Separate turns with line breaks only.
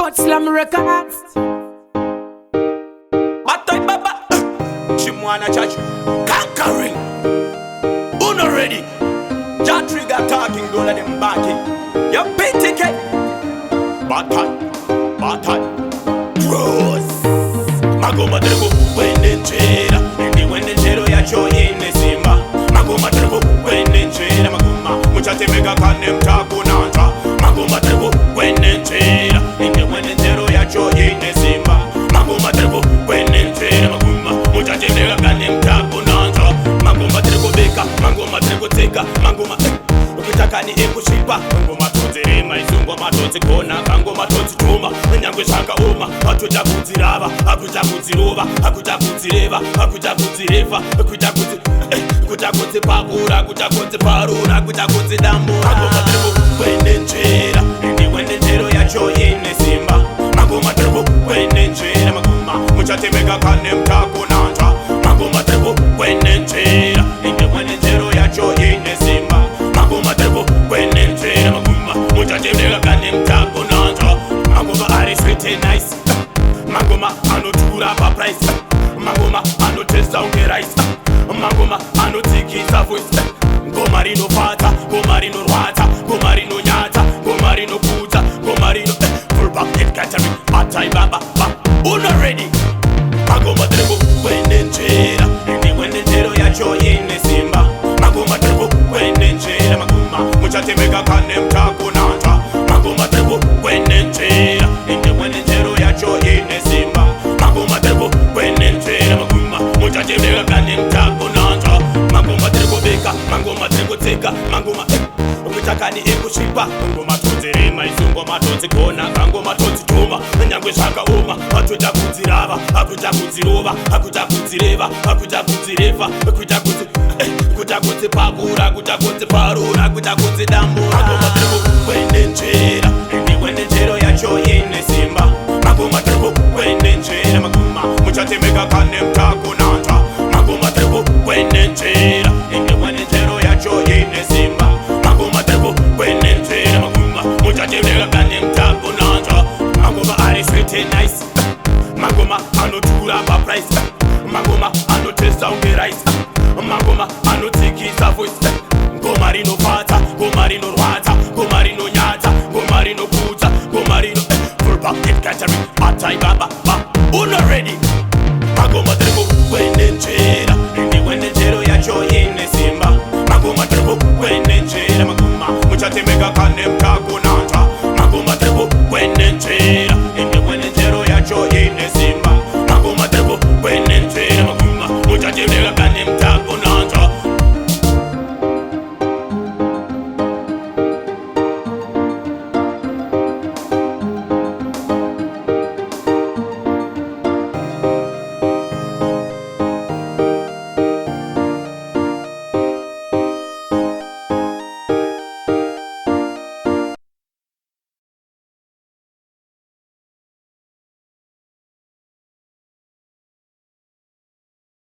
But Slam Records.
Batoy baba, Chimwana Church, conquering. Uno ready. Jah trigger talking, don't let them back it. You pay ticket. Batai, Gross. Mago madrego, wende nchera. Ndi wende nchero ya cho ine simba. Mago madrego, wende nchera. Maguma, muchate mega kane mtaku nanta. Mago madrego, wende nchera. Ndi wende nchero ya cho ine simba. Mago madrego, wende nchera. Maguma, muchate mega kane mtaku nanta. Mago madrego beka, mago madrego teka. Maguma, ukitaka ni ekushipa. Mago matozerema, izungo matozikona. Kango matozituma, nyangwe shaka uma. Watuja kuziraba, akuja kuzirova, akuja kuzireva, akuja kuzireva, akuja kuzipakura, akuja kuziparura, akuja kuzidambura. Mago madrego, wende nchera. Ndi wende nchero ya cho ine simba. Mago madrego, wende nchera. Maguma, muchate mega kane mtaku nanta. Mago madrego, wende nchera. Ndi wende nchero ya cho ine simba. Mago madrego, wende nchera. Maguma, muchate mega kane mtaku nanta. Maguma are sweet and nice. Magoma anotura pa price. Magoma anotesa unge rice. Magoma anotikisa voice. Gomarino fata, gomarino rwata, gomarino nyata, gomarino kuta, gomarino full bucket catering. Batai baba, uno ready. Magoma drego, wende nchera. Ndi wende nchero ya cho ine simba. Magoma drego, wende nchera. Magoma, muchate mega kane mtaku nanta. Magoma drego, wende nchera. Ndi wende nchero ya cho ine simba. Magoma drego, wende nchera. Magoma, muchate mega kane mtaku nanta. Magoma drego beka, magoma drego teka. Magoma, ukitaka ni ekushipa. Magoma tozerema, izungo matozikona. Kango matozituma, nyangwe shaka uma. Watuja kuziraba, akuja kuzirova, akuja kuzireva, akuja kuzireva, akuja kuzipakura, akuja kuziparura, akuja kuzidambura. Magoma drego, wende nchera. Ndi wende nchero ya cho ine simba. Magoma drego, wende nchera. Magoma, muchate mega kane mtaku nanta. Magoma drego, wende nchera. Ndi wende nchero ya cho ine simba. Magoma drego, wende nchera. Magoma, muchate mega kane mtaku nanta. Magoma are sweet and nice. Magoma anotura pa price. Magoma anotesa unge rice. Magoma anotikisa voice. Gomarino fata, gomarino rwata, gomarino nyata, gomarino kuta, gomarino full bucket catering. Batai baba, uno ready. Magoma drego, wende nchera. Ndi wende nchero ya cho ine simba. Magoma drego, wende nchera. Magoma, muchate mega kane mtaku nanta. Magoma drego, wende nchera.